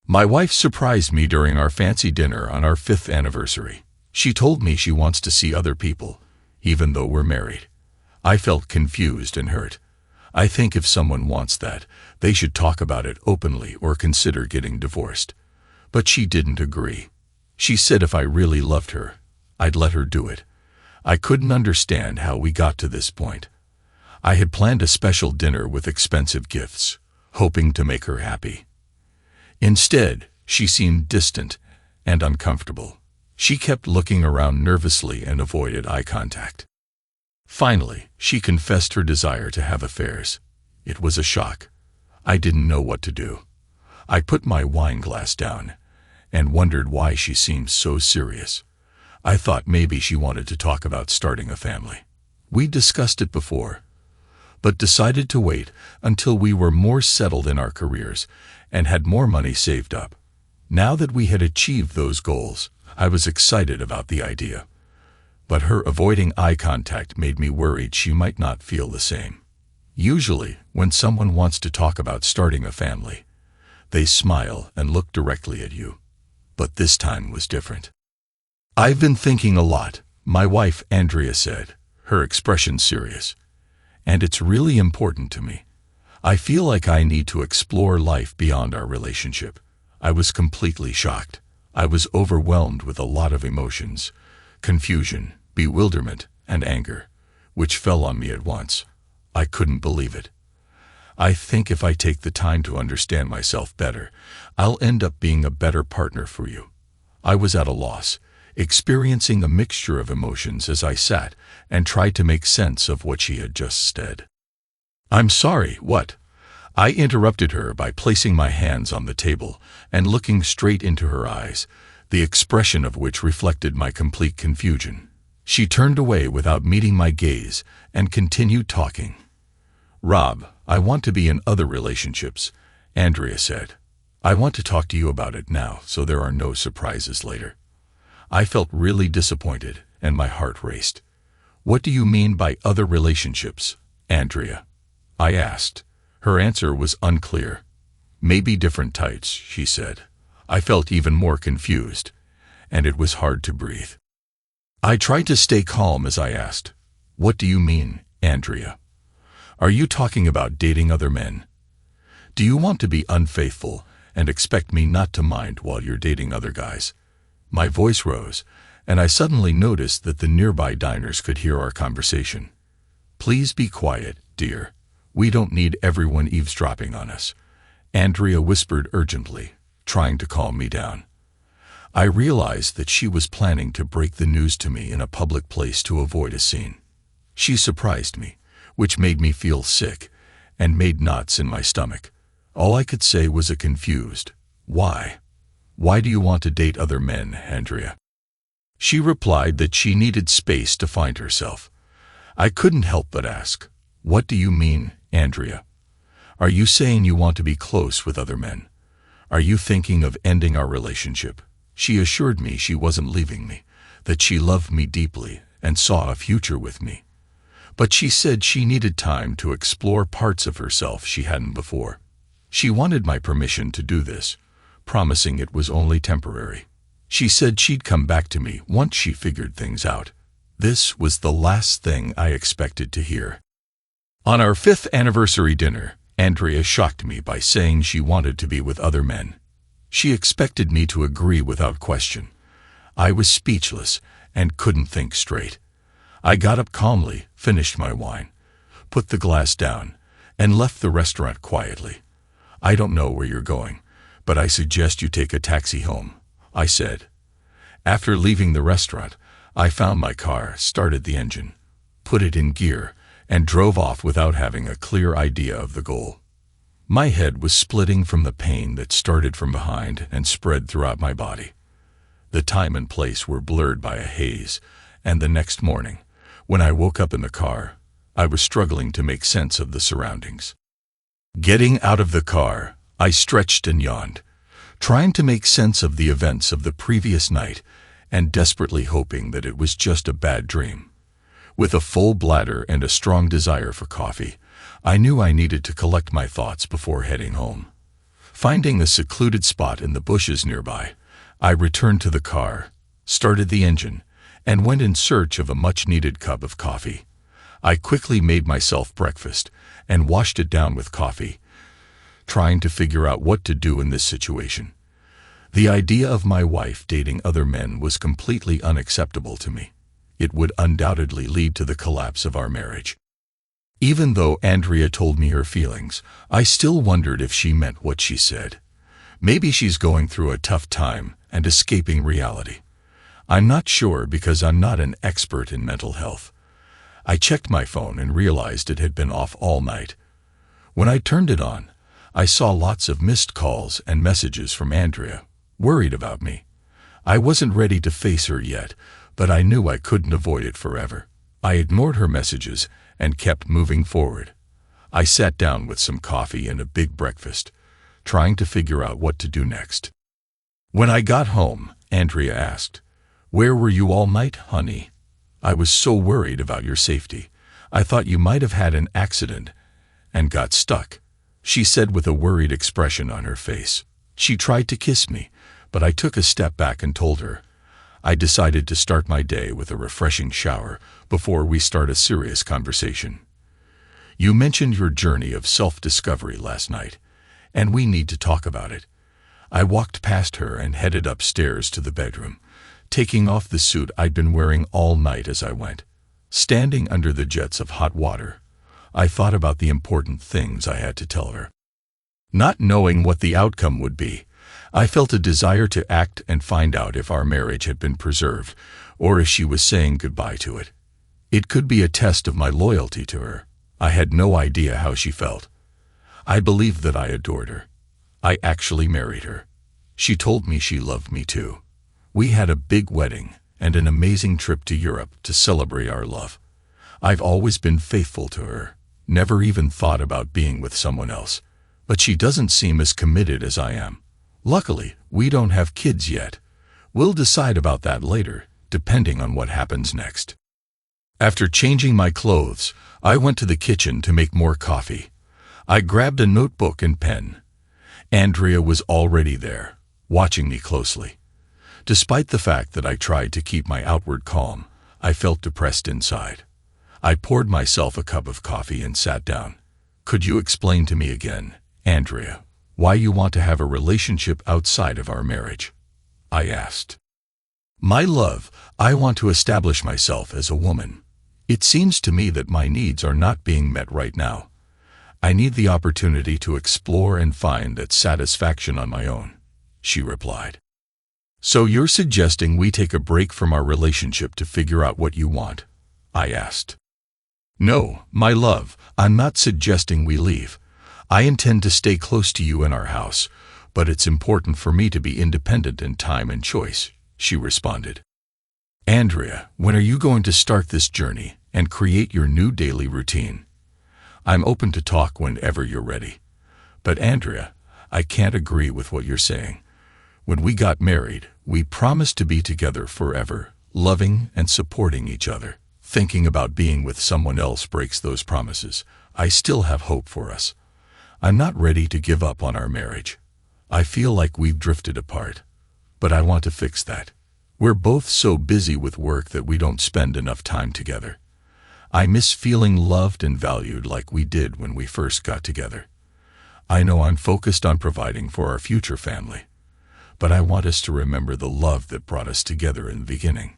My wife surprised me during our fancy dinner on our 5th anniversary. She told me she wants to see other people, even though we're married. I felt confused and hurt. I think if someone wants that, they should talk about it openly or consider getting divorced. But she didn't agree. She said if I really loved her, I'd let her do it. I couldn't understand how we got to this point. I had planned a special dinner with expensive gifts, hoping to make her happy. Instead, she seemed distant and uncomfortable. She kept looking around nervously and avoided eye contact. Finally, she confessed her desire to have affairs. It was a shock. I didn't know what to do. I put my wine glass down and wondered why she seemed so serious. I thought maybe she wanted to talk about starting a family. We discussed it before, but decided to wait until we were more settled in our careers and had more money saved up. Now that we had achieved those goals, I was excited about the idea. But her avoiding eye contact made me worried she might not feel the same. Usually, when someone wants to talk about starting a family, they smile and look directly at you. But this time was different. "I've been thinking a lot," my wife Andrea said, her expression serious. "And it's really important to me. I feel like I need to explore life beyond our relationship." I was completely shocked. I was overwhelmed with a lot of emotions, confusion, bewilderment, and anger, which fell on me at once. I couldn't believe it. "I think if I take the time to understand myself better, I'll end up being a better partner for you." I was at a loss, experiencing a mixture of emotions as I sat and tried to make sense of what she had just said. "I'm sorry, what?" I interrupted her by placing my hands on the table and looking straight into her eyes, the expression of which reflected my complete confusion. She turned away without meeting my gaze and continued talking. "Rob, I want to be in other relationships," Andrea said. "I want to talk to you about it now so there are no surprises later." I felt really disappointed and my heart raced. "What do you mean by other relationships, Andrea?" I asked. Her answer was unclear. "Maybe different types," she said. I felt even more confused, and it was hard to breathe. I tried to stay calm as I asked, "What do you mean, Andrea? Are you talking about dating other men? Do you want to be unfaithful and expect me not to mind while you're dating other guys?" My voice rose, and I suddenly noticed that the nearby diners could hear our conversation. "Please be quiet, dear. We don't need everyone eavesdropping on us," Andrea whispered urgently, trying to calm me down. I realized that she was planning to break the news to me in a public place to avoid a scene. She surprised me, which made me feel sick and made knots in my stomach. All I could say was a confused, "Why? Why do you want to date other men, Andrea?" She replied that she needed space to find herself. I couldn't help but ask, "What do you mean, Andrea? Are you saying you want to be close with other men? Are you thinking of ending our relationship?" She assured me she wasn't leaving me, that she loved me deeply and saw a future with me. But she said she needed time to explore parts of herself she hadn't before. She wanted my permission to do this, promising it was only temporary. She said she'd come back to me once she figured things out. This was the last thing I expected to hear. On our 5th anniversary dinner, Andrea shocked me by saying she wanted to be with other men. She expected me to agree without question. I was speechless and couldn't think straight. I got up calmly, finished my wine, put the glass down, and left the restaurant quietly. "I don't know where you're going, but I suggest you take a taxi home," I said. After leaving the restaurant, I found my car, started the engine, put it in gear, and drove off without having a clear idea of the goal. My head was splitting from the pain that started from behind and spread throughout my body. The time and place were blurred by a haze, and the next morning, when I woke up in the car, I was struggling to make sense of the surroundings. Getting out of the car, I stretched and yawned, trying to make sense of the events of the previous night and desperately hoping that it was just a bad dream. With a full bladder and a strong desire for coffee, I knew I needed to collect my thoughts before heading home. Finding a secluded spot in the bushes nearby, I returned to the car, started the engine, and went in search of a much-needed cup of coffee. I quickly made myself breakfast and washed it down with coffee, trying to figure out what to do in this situation. The idea of my wife dating other men was completely unacceptable to me. It would undoubtedly lead to the collapse of our marriage. Even though Andrea told me her feelings, I still wondered if she meant what she said. Maybe she's going through a tough time and escaping reality. I'm not sure because I'm not an expert in mental health. I checked my phone and realized it had been off all night. When I turned it on, I saw lots of missed calls and messages from Andrea, worried about me. I wasn't ready to face her yet, but I knew I couldn't avoid it forever. I ignored her messages and kept moving forward. I sat down with some coffee and a big breakfast, trying to figure out what to do next. When I got home, Andrea asked, "Where were you all night, honey? I was so worried about your safety. I thought you might have had an accident and got stuck," she said with a worried expression on her face. She tried to kiss me, but I took a step back and told her, "I decided to start my day with a refreshing shower before we start a serious conversation. You mentioned your journey of self-discovery last night, and we need to talk about it." I walked past her and headed upstairs to the bedroom, taking off the suit I'd been wearing all night as I went. Standing under the jets of hot water, I thought about the important things I had to tell her. Not knowing what the outcome would be, I felt a desire to act and find out if our marriage had been preserved or if she was saying goodbye to it. It could be a test of my loyalty to her. I had no idea how she felt. I believed that I adored her. I actually married her. She told me she loved me too. We had a big wedding and an amazing trip to Europe to celebrate our love. I've always been faithful to her, never even thought about being with someone else. But she doesn't seem as committed as I am. Luckily, we don't have kids yet. We'll decide about that later, depending on what happens next. After changing my clothes, I went to the kitchen to make more coffee. I grabbed a notebook and pen. Andrea was already there, watching me closely. Despite the fact that I tried to keep my outward calm, I felt depressed inside. I poured myself a cup of coffee and sat down. "Could you explain to me again, Andrea, why you want to have a relationship outside of our marriage?" I asked. "My love, I want to establish myself as a woman. It seems to me that my needs are not being met right now. I need the opportunity to explore and find that satisfaction on my own," she replied. "So you're suggesting we take a break from our relationship to figure out what you want?" I asked. "No, my love, I'm not suggesting we leave. I intend to stay close to you in our house, but it's important for me to be independent in time and choice," she responded. "Andrea, when are you going to start this journey and create your new daily routine? I'm open to talk whenever you're ready. But Andrea, I can't agree with what you're saying. When we got married, we promised to be together forever, loving and supporting each other. Thinking about being with someone else breaks those promises. I still have hope for us. I'm not ready to give up on our marriage. I feel like we've drifted apart, but I want to fix that. We're both so busy with work that we don't spend enough time together. I miss feeling loved and valued like we did when we first got together. I know I'm focused on providing for our future family, but I want us to remember the love that brought us together in the beginning.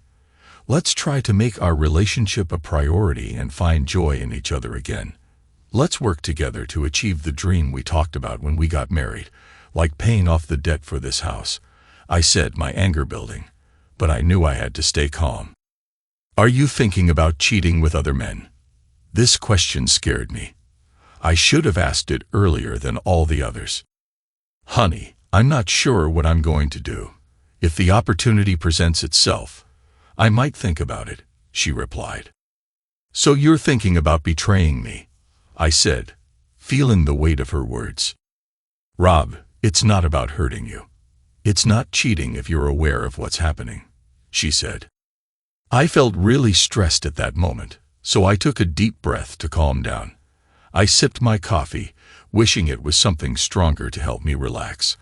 Let's try to make our relationship a priority and find joy in each other again. Let's work together to achieve the dream we talked about when we got married, like paying off the debt for this house," I said, my anger building, but I knew I had to stay calm. "Are you thinking about cheating with other men?" This question scared me. I should have asked it earlier than all the others. "Honey, I'm not sure what I'm going to do. If the opportunity presents itself, I might think about it," she replied. "So you're thinking about betraying me?" I said, feeling the weight of her words. "Rob, it's not about hurting you. It's not cheating if you're aware of what's happening," she said. I felt really stressed at that moment, so I took a deep breath to calm down. I sipped my coffee, wishing it was something stronger to help me relax.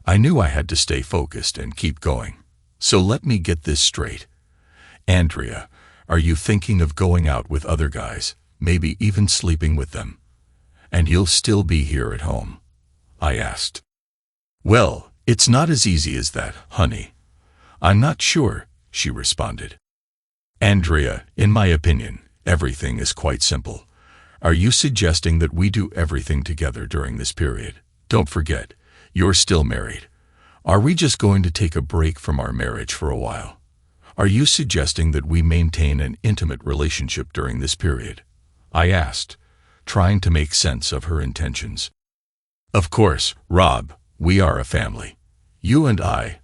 I knew I had to stay focused and keep going. So let me get this straight. Andrea, are you thinking of going out with other guys, maybe even sleeping with them? And you'll still be here at home? I asked. Well, it's not as easy as that, honey. I'm not sure, she responded. Andrea, in my opinion, everything is quite simple. Are you suggesting that we do everything together during this period? Don't forget, you're still married. Are we just going to take a break from our marriage for a while? Are you suggesting that we maintain an intimate relationship during this period? I asked, trying to make sense of her intentions. Of course, Rob, we are a family. You and I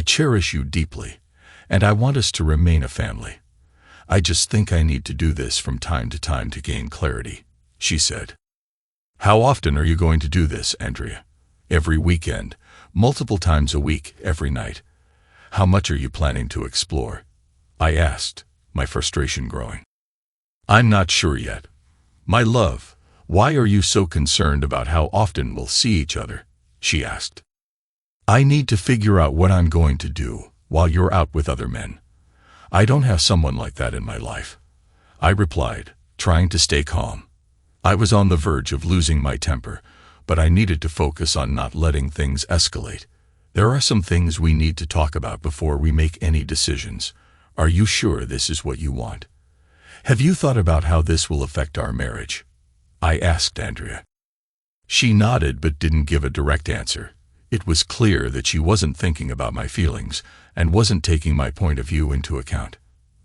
cherish you deeply, and I want us to remain a family. I just think I need to do this from time to time to gain clarity, she said. How often are you going to do this, Andrea? Every weekend, multiple times a week, every night. How much are you planning to explore? I asked, my frustration growing. I'm not sure yet. My love, why are you so concerned about how often we'll see each other? She asked. I need to figure out what I'm going to do while you're out with other men. I don't have someone like that in my life, I replied, trying to stay calm. I was on the verge of losing my temper, but I needed to focus on not letting things escalate. There are some things we need to talk about before we make any decisions. Are you sure this is what you want? Have you thought about how this will affect our marriage? I asked Andrea. She nodded but didn't give a direct answer. It was clear that she wasn't thinking about my feelings and wasn't taking my point of view into account.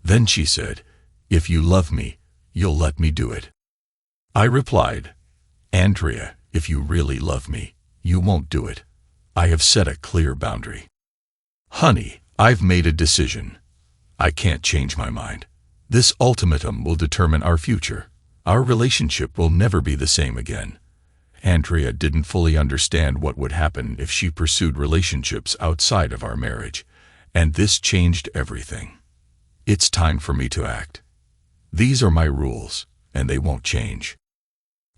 Then she said, if you love me, you'll let me do it. I replied, Andrea, if you really love me, you won't do it. I have set a clear boundary. Honey, I've made a decision. I can't change my mind. This ultimatum will determine our future. Our relationship will never be the same again. Andrea didn't fully understand what would happen if she pursued relationships outside of our marriage, and this changed everything. It's time for me to act. These are my rules, and they won't change.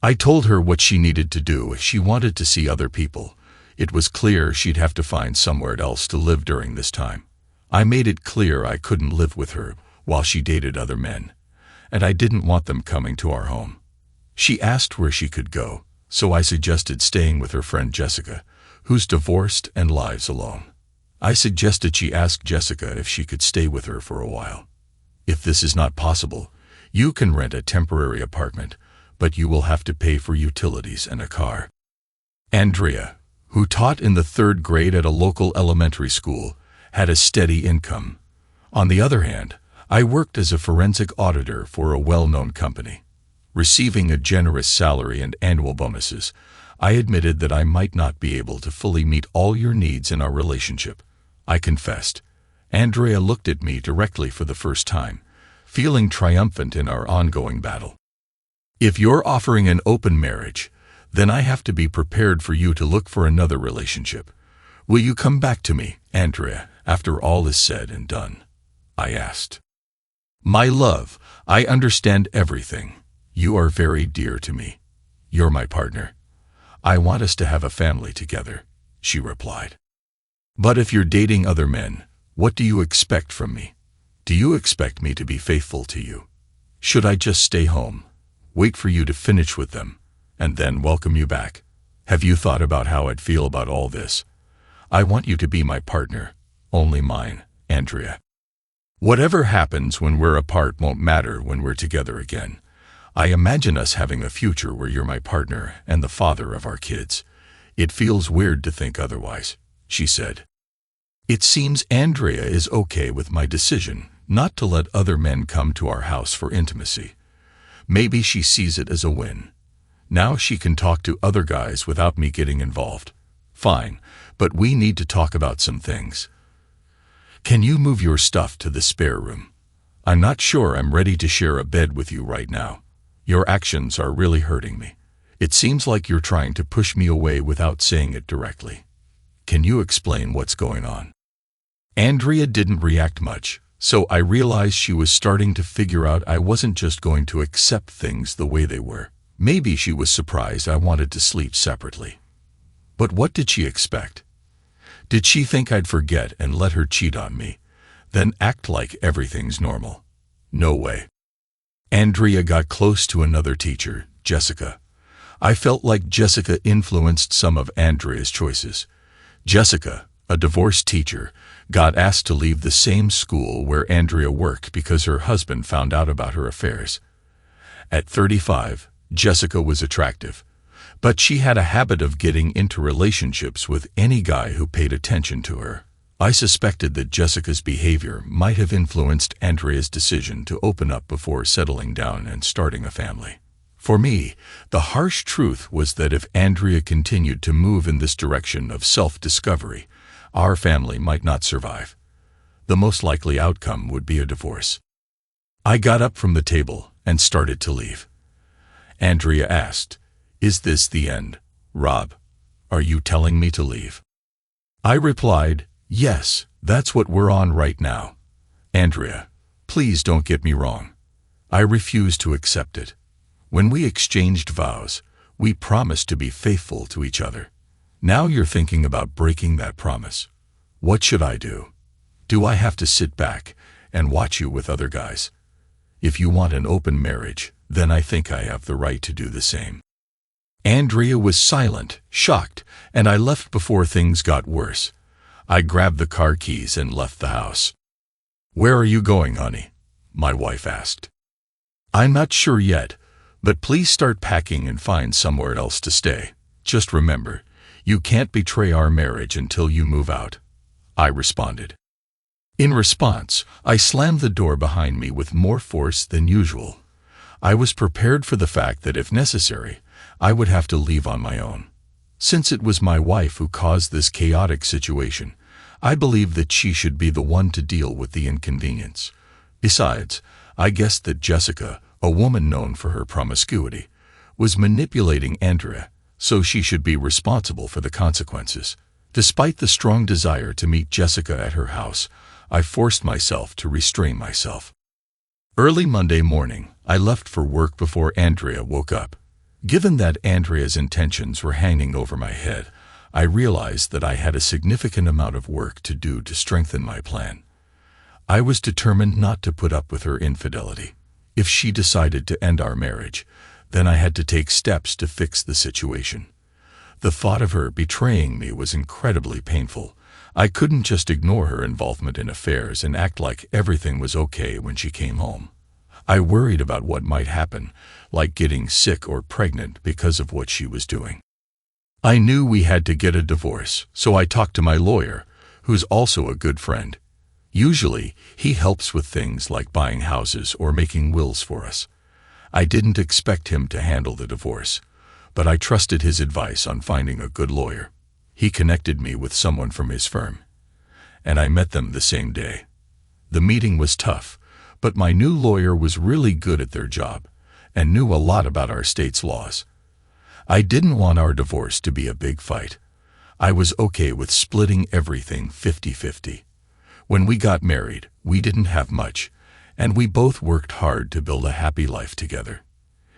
I told her what she needed to do if she wanted to see other people. It was clear she'd have to find somewhere else to live during this time. I made it clear I couldn't live with her while she dated other men, and I didn't want them coming to our home. She asked where she could go, so I suggested staying with her friend Jessica, who's divorced and lives alone. I suggested she ask Jessica if she could stay with her for a while. If this is not possible, you can rent a temporary apartment, but you will have to pay for utilities and a car. Andrea, who taught in the 3rd grade at a local elementary school, had a steady income. On the other hand, I worked as a forensic auditor for a well-known company. Receiving a generous salary and annual bonuses, I admitted that I might not be able to fully meet all your needs in our relationship. I confessed. Andrea looked at me directly for the first time, feeling triumphant in our ongoing battle. If you're offering an open marriage, then I have to be prepared for you to look for another relationship. Will you come back to me, Andrea, after all is said and done? I asked. My love, I understand everything. You are very dear to me. You're my partner. I want us to have a family together, she replied. But if you're dating other men, what do you expect from me? Do you expect me to be faithful to you? Should I just stay home, wait for you to finish with them, and then welcome you back? Have you thought about how I'd feel about all this? I want you to be my partner, only mine, Andrea. Whatever happens when we're apart won't matter when we're together again. I imagine us having a future where you're my partner and the father of our kids. It feels weird to think otherwise, she said. It seems Andrea is okay with my decision not to let other men come to our house for intimacy. Maybe she sees it as a win. Now she can talk to other guys without me getting involved. Fine, but we need to talk about some things. Can you move your stuff to the spare room? I'm not sure I'm ready to share a bed with you right now. Your actions are really hurting me. It seems like you're trying to push me away without saying it directly. Can you explain what's going on? Andrea didn't react much, so I realized she was starting to figure out I wasn't just going to accept things the way they were. Maybe she was surprised I wanted to sleep separately. But what did she expect? Did she think I'd forget and let her cheat on me, then act like everything's normal? No way. Andrea got close to another teacher, Jessica. I felt like Jessica influenced some of Andrea's choices. Jessica, a divorced teacher, got asked to leave the same school where Andrea worked because her husband found out about her affairs. At 35, Jessica was attractive, but she had a habit of getting into relationships with any guy who paid attention to her. I suspected that Jessica's behavior might have influenced Andrea's decision to open up before settling down and starting a family. For me, the harsh truth was that if Andrea continued to move in this direction of self-discovery, our family might not survive. The most likely outcome would be a divorce. I got up from the table and started to leave. Andrea asked, "Is this the end, Rob? Are you telling me to leave?" I replied, "Yes, that's what we're on right now." Andrea, please don't get me wrong. I refuse to accept it. When we exchanged vows, we promised to be faithful to each other. Now you're thinking about breaking that promise. What should I do? Do I have to sit back and watch you with other guys? If you want an open marriage, then I think I have the right to do the same. Andrea was silent, shocked, and I left before things got worse. I grabbed the car keys and left the house. "Where are you going, honey?" my wife asked. "I'm not sure yet, but please start packing and find somewhere else to stay. Just remember, you can't betray our marriage until you move out," I responded. In response, I slammed the door behind me with more force than usual. I was prepared for the fact that if necessary, I would have to leave on my own. Since it was my wife who caused this chaotic situation, I believed that she should be the one to deal with the inconvenience. Besides, I guessed that Jessica, a woman known for her promiscuity, was manipulating Andrea, so she should be responsible for the consequences. Despite the strong desire to meet Jessica at her house, I forced myself to restrain myself. Early Monday morning, I left for work before Andrea woke up. Given that Andrea's intentions were hanging over my head, I realized that I had a significant amount of work to do to strengthen my plan. I was determined not to put up with her infidelity. If she decided to end our marriage, then I had to take steps to fix the situation. The thought of her betraying me was incredibly painful. I couldn't just ignore her involvement in affairs and act like everything was okay when she came home. I worried about what might happen, like getting sick or pregnant because of what she was doing. I knew we had to get a divorce, so I talked to my lawyer, who's also a good friend. Usually, he helps with things like buying houses or making wills for us. I didn't expect him to handle the divorce, but I trusted his advice on finding a good lawyer. He connected me with someone from his firm, and I met them the same day. The meeting was tough, but my new lawyer was really good at their job and knew a lot about our state's laws. I didn't want our divorce to be a big fight. I was okay with splitting everything 50-50. When we got married, we didn't have much, and we both worked hard to build a happy life together.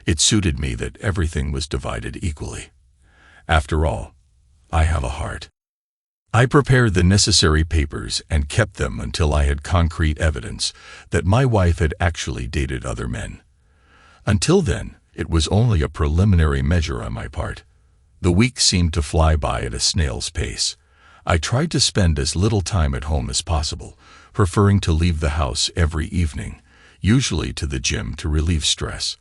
It suited me that everything was divided equally. After all, I have a heart. I prepared the necessary papers and kept them until I had concrete evidence that my wife had actually dated other men. Until then, it was only a preliminary measure on my part. The weeks seemed to fly by at a snail's pace. I tried to spend as little time at home as possible, preferring to leave the house every evening, usually to the gym to relieve stress.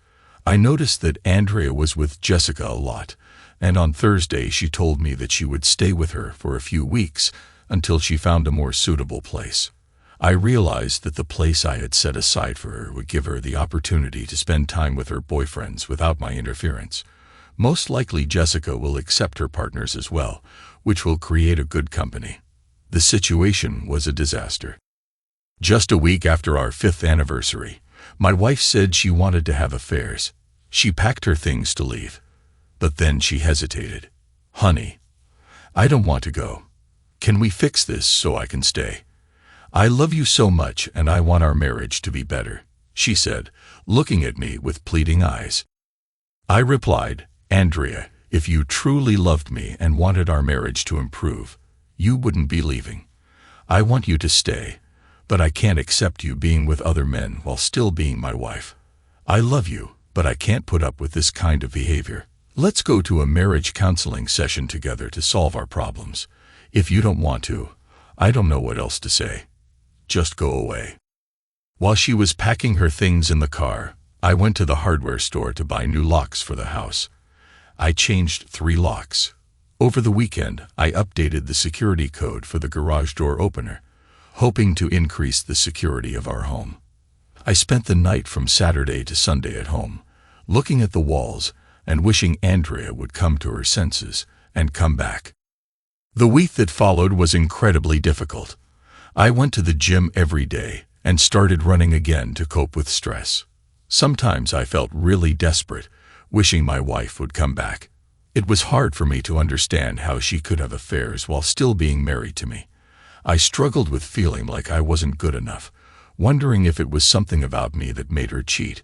I noticed that Andrea was with Jessica a lot, and on Thursday she told me that she would stay with her for a few weeks until she found a more suitable place. I realized that the place I had set aside for her would give her the opportunity to spend time with her boyfriends without my interference. Most likely Jessica will accept her partners as well, which will create a good company. The situation was a disaster. Just a week after our 5th anniversary, my wife said she wanted to have affairs. She packed her things to leave. But then she hesitated. "Honey, I don't want to go. Can we fix this so I can stay? I love you so much and I want our marriage to be better," she said, looking at me with pleading eyes. I replied, "Andrea, if you truly loved me and wanted our marriage to improve, you wouldn't be leaving. I want you to stay, but I can't accept you being with other men while still being my wife. I love you, but I can't put up with this kind of behavior. Let's go to a marriage counseling session together to solve our problems. If you don't want to, I don't know what else to say. Just go away." While she was packing her things in the car, I went to the hardware store to buy new locks for the house. I changed 3 locks. Over the weekend, I updated the security code for the garage door opener, hoping to increase the security of our home. I spent the night from Saturday to Sunday at home, looking at the walls and wishing Andrea would come to her senses and come back. The week that followed was incredibly difficult. I went to the gym every day and started running again to cope with stress. Sometimes I felt really desperate, wishing my wife would come back. It was hard for me to understand how she could have affairs while still being married to me. I struggled with feeling like I wasn't good enough, wondering if it was something about me that made her cheat.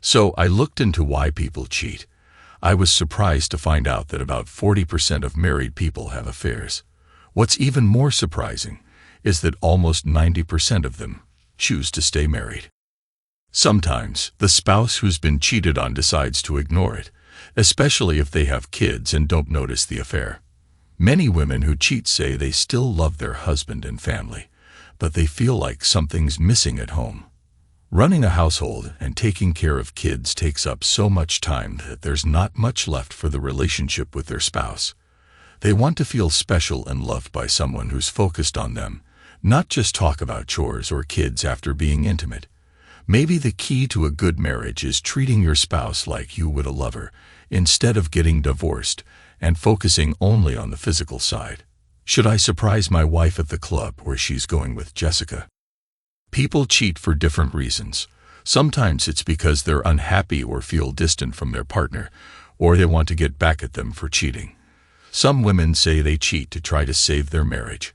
So I looked into why people cheat. I was surprised to find out that about 40% of married people have affairs. What's even more surprising is that almost 90% of them choose to stay married. Sometimes, the spouse who's been cheated on decides to ignore it, especially if they have kids and don't notice the affair. Many women who cheat say they still love their husband and family, but they feel like something's missing at home. Running a household and taking care of kids takes up so much time that there's not much left for the relationship with their spouse. They want to feel special and loved by someone who's focused on them, not just talk about chores or kids after being intimate. Maybe the key to a good marriage is treating your spouse like you would a lover, instead of getting divorced and focusing only on the physical side. Should I surprise my wife at the club where she's going with Jessica? People cheat for different reasons. Sometimes it's because they're unhappy or feel distant from their partner, or they want to get back at them for cheating. Some women say they cheat to try to save their marriage.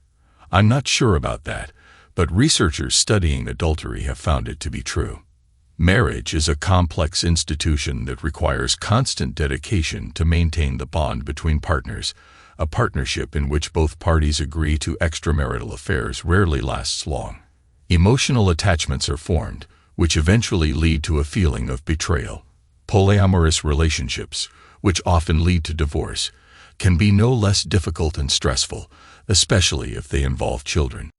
I'm not sure about that, but researchers studying adultery have found it to be true. Marriage is a complex institution that requires constant dedication to maintain the bond between partners. A partnership in which both parties agree to extramarital affairs rarely lasts long. Emotional attachments are formed, which eventually lead to a feeling of betrayal. Polyamorous relationships, which often lead to divorce, can be no less difficult and stressful, especially if they involve children.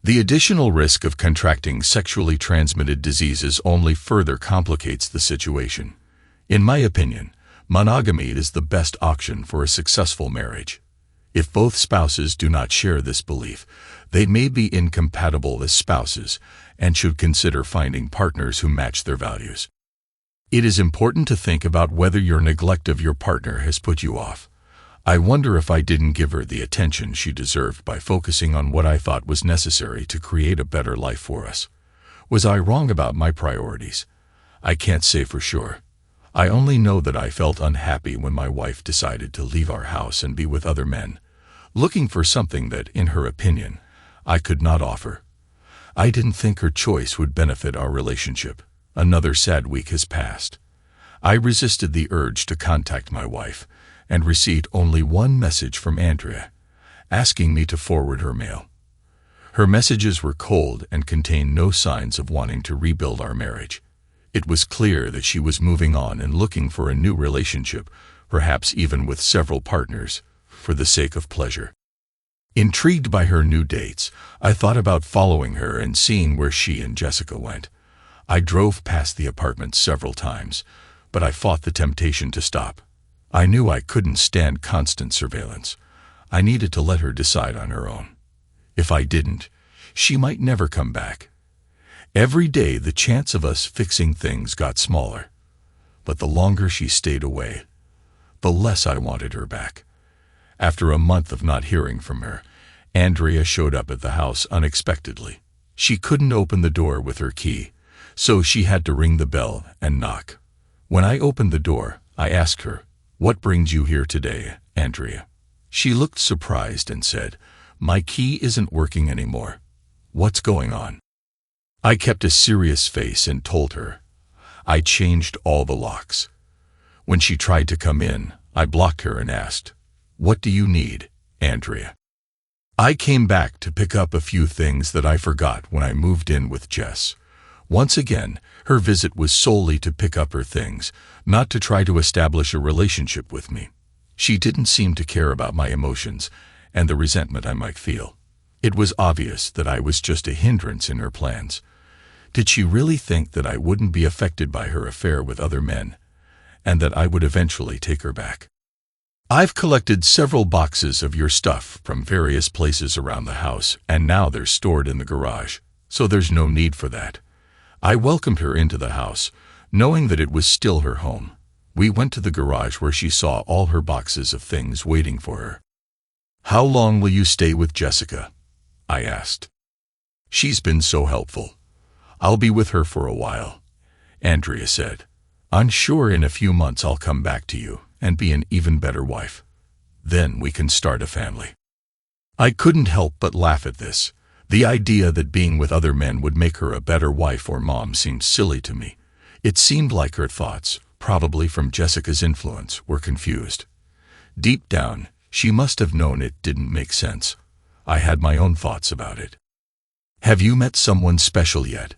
The additional risk of contracting sexually transmitted diseases only further complicates the situation. In my opinion, monogamy is the best option for a successful marriage. If both spouses do not share this belief, they may be incompatible as spouses and should consider finding partners who match their values. It is important to think about whether your neglect of your partner has put you off. I wonder if I didn't give her the attention she deserved by focusing on what I thought was necessary to create a better life for us. Was I wrong about my priorities? I can't say for sure. I only know that I felt unhappy when my wife decided to leave our house and be with other men, looking for something that, in her opinion, I could not offer. I didn't think her choice would benefit our relationship. Another sad week has passed. I resisted the urge to contact my wife and received only one message from Andrea, asking me to forward her mail. Her messages were cold and contained no signs of wanting to rebuild our marriage. It was clear that she was moving on and looking for a new relationship, perhaps even with several partners, for the sake of pleasure. Intrigued by her new dates, I thought about following her and seeing where she and Jessica went. I drove past the apartment several times, but I fought the temptation to stop. I knew I couldn't stand constant surveillance. I needed to let her decide on her own. If I didn't, she might never come back. Every day the chance of us fixing things got smaller, but the longer she stayed away, the less I wanted her back. After a month of not hearing from her, Andrea showed up at the house unexpectedly. She couldn't open the door with her key, so she had to ring the bell and knock. When I opened the door, I asked her, "What brings you here today, Andrea?" She looked surprised and said, "My key isn't working anymore. What's going on?" I kept a serious face and told her, "I changed all the locks." When she tried to come in, I blocked her and asked, "What do you need, Andrea?" I came back to pick up a few things that I forgot when I moved in with Jess. Once again, her visit was solely to pick up her things, not to try to establish a relationship with me. She didn't seem to care about my emotions and the resentment I might feel. It was obvious that I was just a hindrance in her plans. Did she really think that I wouldn't be affected by her affair with other men, and that I would eventually take her back? "I've collected several boxes of your stuff from various places around the house, and now they're stored in the garage, so there's no need for that." I welcomed her into the house, knowing that it was still her home. We went to the garage where she saw all her boxes of things waiting for her. "How long will you stay with Jessica?" I asked. "She's been so helpful." "I'll be with her for a while," Andrea said. "I'm sure in a few months I'll come back to you and be an even better wife. Then we can start a family." I couldn't help but laugh at this. The idea that being with other men would make her a better wife or mom seemed silly to me. It seemed like her thoughts, probably from Jessica's influence, were confused. Deep down, she must have known it didn't make sense. I had my own thoughts about it. "Have you met someone special yet?"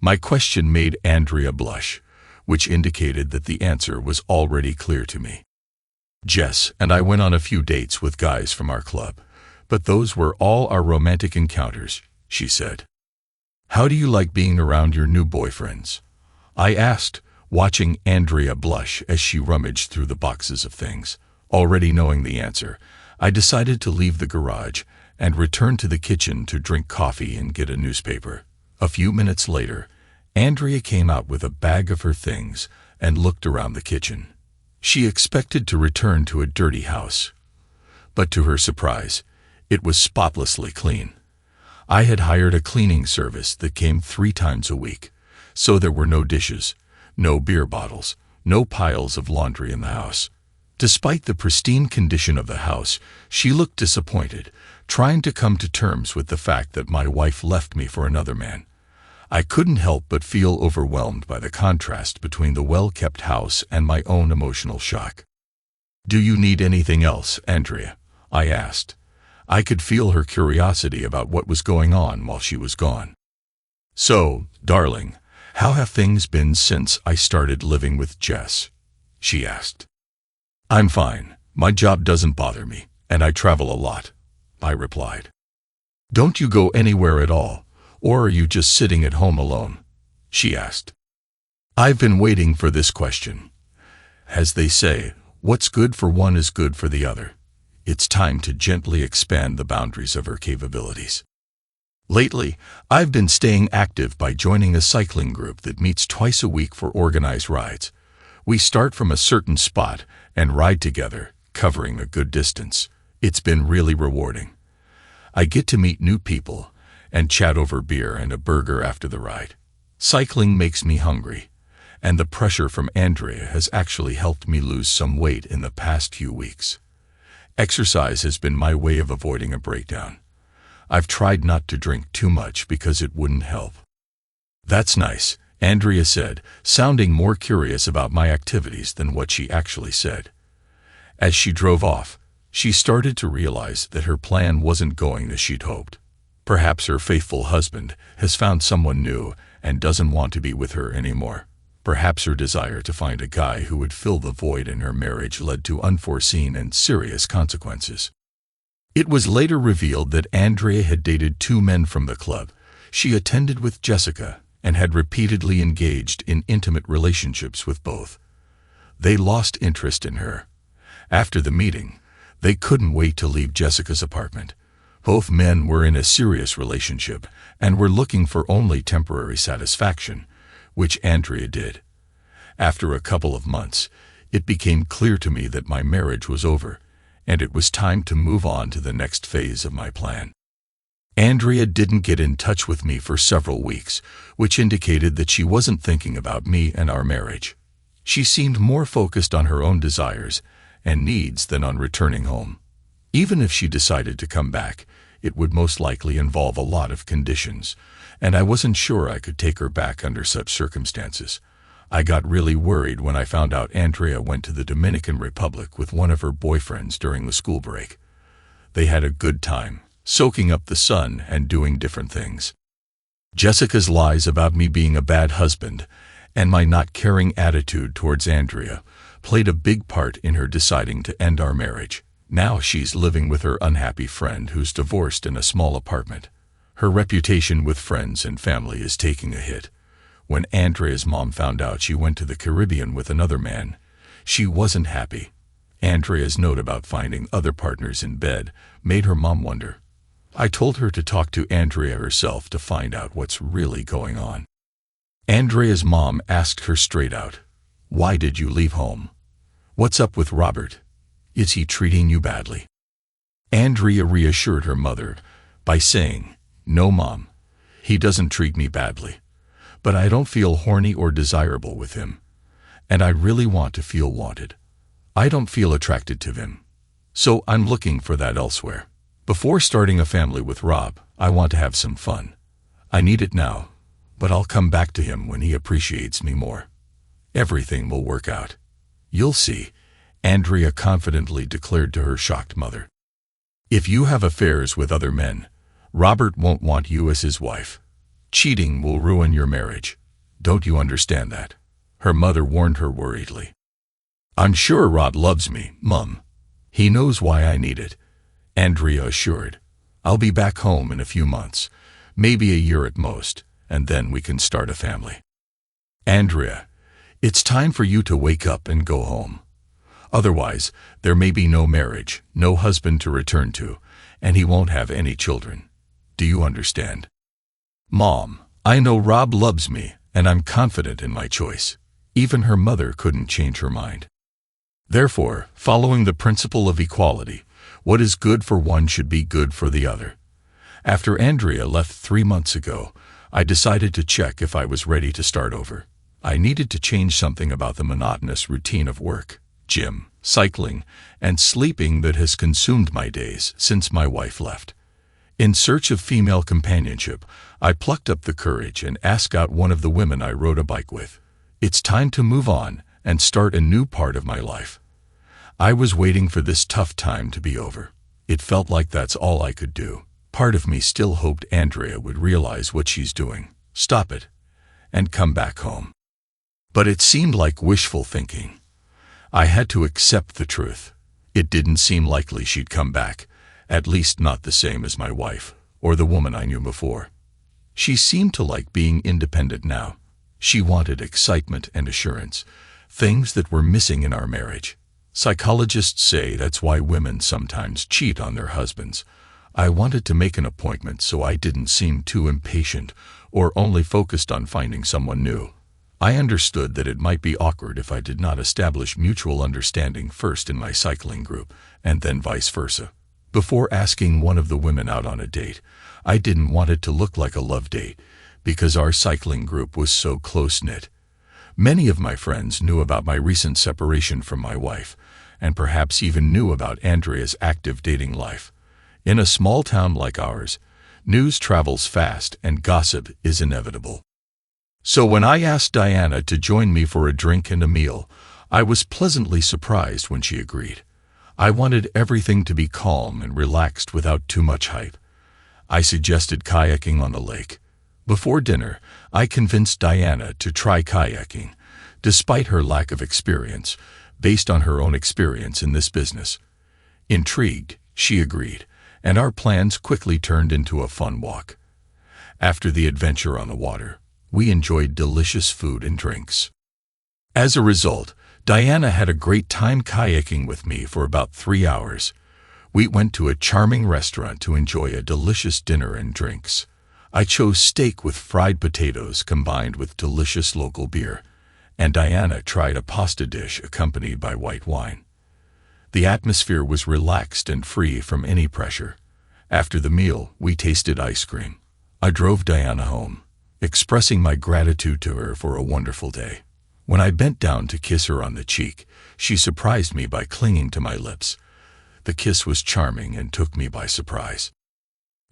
My question made Andrea blush, which indicated that the answer was already clear to me. "Jess and I went on a few dates with guys from our club, but those were all our romantic encounters," she said. "How do you like being around your new boyfriends?" I asked, watching Andrea blush as she rummaged through the boxes of things. Already knowing the answer, I decided to leave the garage and return to the kitchen to drink coffee and get a newspaper. A few minutes later, Andrea came out with a bag of her things and looked around the kitchen. She expected to return to a dirty house, but to her surprise, it was spotlessly clean. I had hired a cleaning service that came 3 times a week, so there were no dishes, no beer bottles, no piles of laundry in the house. Despite the pristine condition of the house, she looked disappointed, trying to come to terms with the fact that my wife left me for another man. I couldn't help but feel overwhelmed by the contrast between the well-kept house and my own emotional shock. "Do you need anything else, Andrea?" I asked. I could feel her curiosity about what was going on while she was gone. "So, darling, how have things been since I started living with Jess?" she asked. "I'm fine. My job doesn't bother me, and I travel a lot," I replied. "Don't you go anywhere at all, or are you just sitting at home alone?" she asked. I've been waiting for this question. As they say, what's good for one is good for the other. It's time to gently expand the boundaries of her capabilities. Lately, I've been staying active by joining a cycling group that meets twice a week for organized rides. We start from a certain spot and ride together, covering a good distance. It's been really rewarding. I get to meet new people and chat over beer and a burger after the ride. Cycling makes me hungry, and the pressure from Andrea has actually helped me lose some weight in the past few weeks. Exercise has been my way of avoiding a breakdown. I've tried not to drink too much because it wouldn't help. "That's nice," Andrea said, sounding more curious about my activities than what she actually said. As she drove off, she started to realize that her plan wasn't going as she'd hoped. Perhaps her faithful husband has found someone new and doesn't want to be with her anymore. Perhaps her desire to find a guy who would fill the void in her marriage led to unforeseen and serious consequences. It was later revealed that Andrea had dated 2 men from the club she attended with Jessica and had repeatedly engaged in intimate relationships with both. They lost interest in her. After the meeting, they couldn't wait to leave Jessica's apartment. Both men were in a serious relationship and were looking for only temporary satisfaction, which Andrea did. After a couple of months, it became clear to me that my marriage was over, and it was time to move on to the next phase of my plan. Andrea didn't get in touch with me for several weeks, which indicated that she wasn't thinking about me and our marriage. She seemed more focused on her own desires and needs than on returning home. Even if she decided to come back, it would most likely involve a lot of conditions, and I wasn't sure I could take her back under such circumstances. I got really worried when I found out Andrea went to the Dominican Republic with one of her boyfriends during the school break. They had a good time, soaking up the sun and doing different things. Jessica's lies about me being a bad husband and my not caring attitude towards Andrea played a big part in her deciding to end our marriage. Now she's living with her unhappy friend who's divorced in a small apartment. Her reputation with friends and family is taking a hit. When Andrea's mom found out she went to the Caribbean with another man, she wasn't happy. Andrea's note about finding other partners in bed made her mom wonder. I told her to talk to Andrea herself to find out what's really going on. Andrea's mom asked her straight out, "Why did you leave home? What's up with Robert? Is he treating you badly?" Andrea reassured her mother by saying, "No, Mom, he doesn't treat me badly, but I don't feel horny or desirable with him, and I really want to feel wanted. I don't feel attracted to him, so I'm looking for that elsewhere. Before starting a family with Rob, I want to have some fun. I need it now, but I'll come back to him when he appreciates me more. Everything will work out. You'll see," Andrea confidently declared to her shocked mother. "If you have affairs with other men, Robert won't want you as his wife. Cheating will ruin your marriage. Don't you understand that?" her mother warned her worriedly. "I'm sure Rob loves me, Mum. He knows why I need it," Andrea assured. "I'll be back home in a few months, maybe a year at most, and then we can start a family." "Andrea, it's time for you to wake up and go home. Otherwise, there may be no marriage, no husband to return to, and he won't have any children. Do you understand?" "Mom, I know Rob loves me, and I'm confident in my choice." Even her mother couldn't change her mind. Therefore, following the principle of equality, what is good for one should be good for the other. After Andrea left 3 months ago, I decided to check if I was ready to start over. I needed to change something about the monotonous routine of work, gym, cycling, and sleeping that has consumed my days since my wife left. In search of female companionship, I plucked up the courage and asked out one of the women I rode a bike with. It's time to move on and start a new part of my life. I was waiting for this tough time to be over. It felt like that's all I could do. Part of me still hoped Andrea would realize what she's doing, stop it, and come back home. But it seemed like wishful thinking. I had to accept the truth. It didn't seem likely she'd come back, at least not the same as my wife, or the woman I knew before. She seemed to like being independent now. She wanted excitement and assurance, things that were missing in our marriage. Psychologists say that's why women sometimes cheat on their husbands. I wanted to make an appointment so I didn't seem too impatient or only focused on finding someone new. I understood that it might be awkward if I did not establish mutual understanding first in my cycling group, and then vice versa. Before asking one of the women out on a date, I didn't want it to look like a love date, because our cycling group was so close-knit. Many of my friends knew about my recent separation from my wife, and perhaps even knew about Andrea's active dating life. In a small town like ours, news travels fast and gossip is inevitable. So when I asked Diana to join me for a drink and a meal, I was pleasantly surprised when she agreed. I wanted everything to be calm and relaxed without too much hype. I suggested kayaking on the lake. Before dinner, I convinced Diana to try kayaking, despite her lack of experience, based on her own experience in this business. Intrigued, she agreed, and our plans quickly turned into a fun walk. After the adventure on the water, we enjoyed delicious food and drinks. As a result, Diana had a great time kayaking with me for about 3 hours. We went to a charming restaurant to enjoy a delicious dinner and drinks. I chose steak with fried potatoes combined with delicious local beer, and Diana tried a pasta dish accompanied by white wine. The atmosphere was relaxed and free from any pressure. After the meal, we tasted ice cream. I drove Diana home, expressing my gratitude to her for a wonderful day. When I bent down to kiss her on the cheek, she surprised me by clinging to my lips. The kiss was charming and took me by surprise.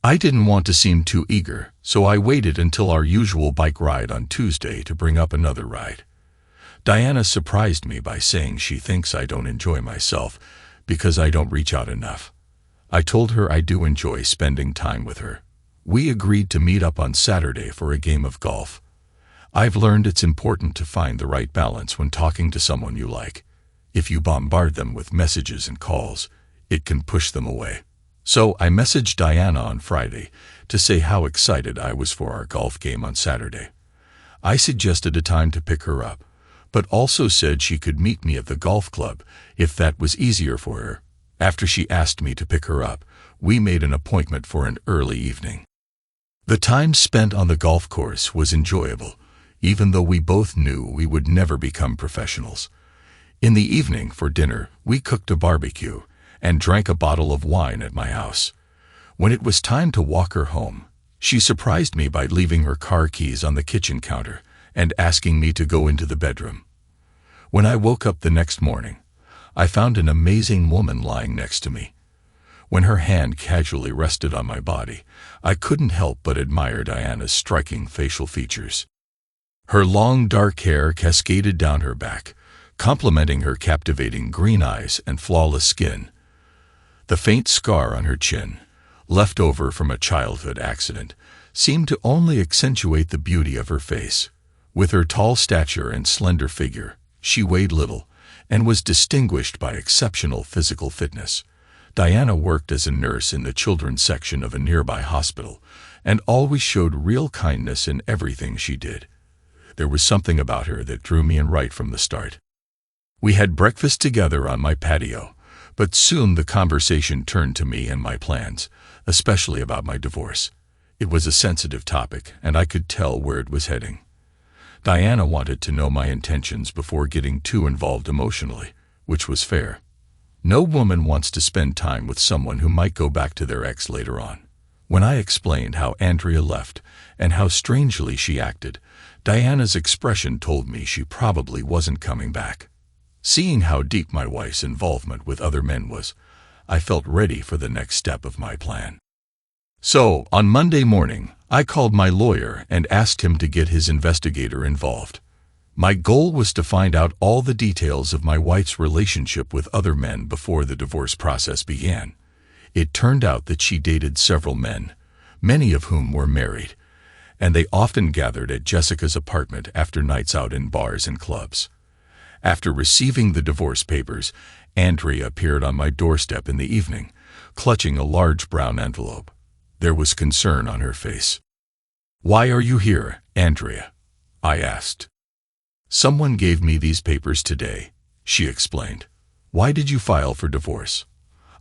I didn't want to seem too eager, so I waited until our usual bike ride on Tuesday to bring up another ride. Diana surprised me by saying she thinks I don't enjoy myself because I don't reach out enough. I told her I do enjoy spending time with her. We agreed to meet up on Saturday for a game of golf. I've learned it's important to find the right balance when talking to someone you like. If you bombard them with messages and calls, it can push them away. So I messaged Diana on Friday to say how excited I was for our golf game on Saturday. I suggested a time to pick her up, but also said she could meet me at the golf club if that was easier for her. After she asked me to pick her up, we made an appointment for an early evening. The time spent on the golf course was enjoyable, even though we both knew we would never become professionals. In the evening, for dinner, we cooked a barbecue and drank a bottle of wine at my house. When it was time to walk her home, she surprised me by leaving her car keys on the kitchen counter and asking me to go into the bedroom. When I woke up the next morning, I found an amazing woman lying next to me. When her hand casually rested on my body, I couldn't help but admire Diana's striking facial features. Her long dark hair cascaded down her back, complementing her captivating green eyes and flawless skin. The faint scar on her chin, left over from a childhood accident, seemed to only accentuate the beauty of her face. With her tall stature and slender figure, she weighed little and was distinguished by exceptional physical fitness. Diana worked as a nurse in the children's section of a nearby hospital and always showed real kindness in everything she did. There was something about her that drew me in right from the start. We had breakfast together on my patio, but soon the conversation turned to me and my plans, especially about my divorce. It was a sensitive topic, and I could tell where it was heading. Diana wanted to know my intentions before getting too involved emotionally, which was fair. No woman wants to spend time with someone who might go back to their ex later on. When I explained how Andrea left and how strangely she acted, Diana's expression told me she probably wasn't coming back. Seeing how deep my wife's involvement with other men was, I felt ready for the next step of my plan. So, on Monday morning, I called my lawyer and asked him to get his investigator involved. My goal was to find out all the details of my wife's relationship with other men before the divorce process began. It turned out that she dated several men, many of whom were married, and they often gathered at Jessica's apartment after nights out in bars and clubs. After receiving the divorce papers, Andrea appeared on my doorstep in the evening, clutching a large brown envelope. There was concern on her face. "Why are you here, Andrea?" I asked. "Someone gave me these papers today," she explained. "Why did you file for divorce?"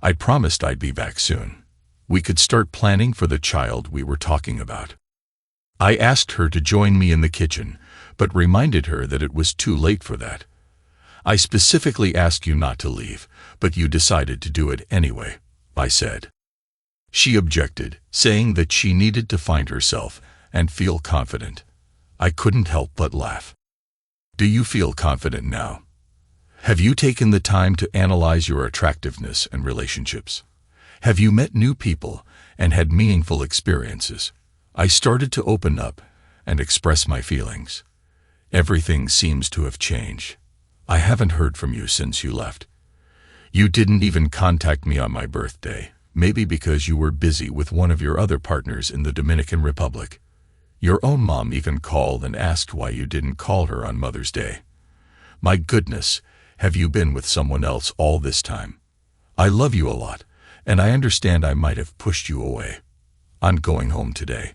I promised I'd be back soon. We could start planning for the child we were talking about. I asked her to join me in the kitchen, but reminded her that it was too late for that. "I specifically asked you not to leave, but you decided to do it anyway," I said. She objected, saying that she needed to find herself and feel confident. I couldn't help but laugh. "Do you feel confident now? Have you taken the time to analyze your attractiveness and relationships? Have you met new people and had meaningful experiences?" I started to open up and express my feelings. "Everything seems to have changed. I haven't heard from you since you left. You didn't even contact me on my birthday, maybe because you were busy with one of your other partners in the Dominican Republic. Your own mom even called and asked why you didn't call her on Mother's Day. My goodness, have you been with someone else all this time? I love you a lot, and I understand I might have pushed you away. I'm going home today.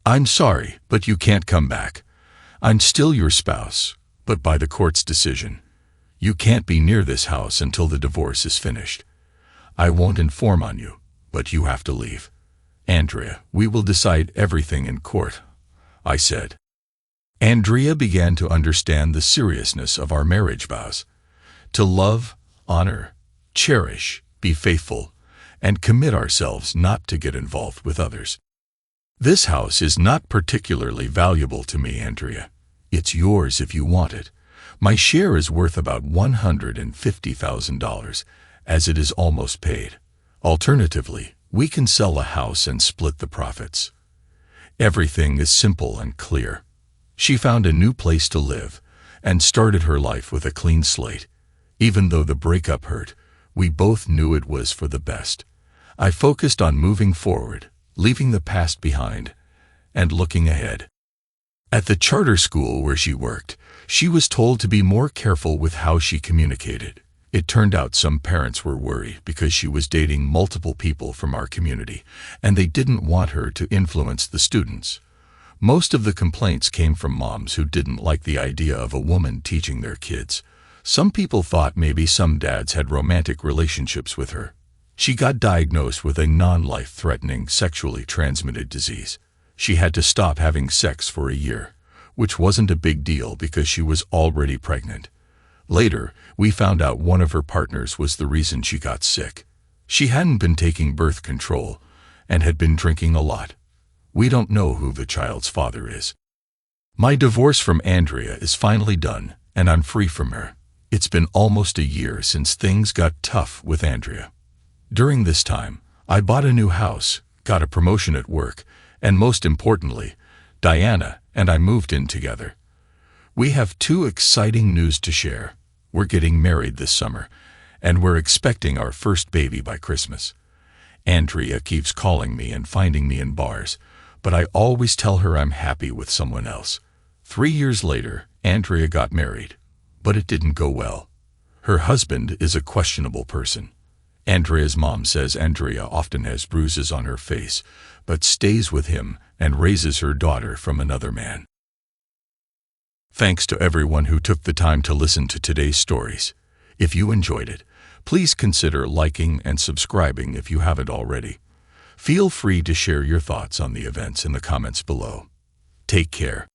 I'm sorry, but you can't come back. I'm still your spouse, but by the court's decision, you can't be near this house until the divorce is finished. I won't inform on you, but you have to leave. Andrea, we will decide everything in court," I said. Andrea began to understand the seriousness of our marriage vows: to love, honor, cherish, be faithful, and commit ourselves not to get involved with others. "This house is not particularly valuable to me, Andrea. It's yours if you want it. My share is worth about $150,000, as it is almost paid. Alternatively, we can sell a house and split the profits." Everything is simple and clear. She found a new place to live, and started her life with a clean slate. Even though the breakup hurt, we both knew it was for the best. I focused on moving forward, leaving the past behind, and looking ahead. At the charter school where she worked, she was told to be more careful with how she communicated. It turned out some parents were worried because she was dating multiple people from our community, and they didn't want her to influence the students. Most of the complaints came from moms who didn't like the idea of a woman teaching their kids. Some people thought maybe some dads had romantic relationships with her. She got diagnosed with a non-life-threatening sexually transmitted disease. She had to stop having sex for a year, which wasn't a big deal because she was already pregnant. Later, we found out one of her partners was the reason she got sick. She hadn't been taking birth control and had been drinking a lot. We don't know who the child's father is. My divorce from Andrea is finally done, and I'm free from her. It's been almost a year since things got tough with Andrea. During this time, I bought a new house, got a promotion at work, and most importantly, Diana and I moved in together. We have 2 exciting news to share. We're getting married this summer, and we're expecting our first baby by Christmas. Andrea keeps calling me and finding me in bars, but I always tell her I'm happy with someone else. 3 years later, Andrea got married, but it didn't go well. Her husband is a questionable person. Andrea's mom says Andrea often has bruises on her face, but stays with him and raises her daughter from another man. Thanks to everyone who took the time to listen to today's stories. If you enjoyed it, please consider liking and subscribing if you haven't already. Feel free to share your thoughts on the events in the comments below. Take care.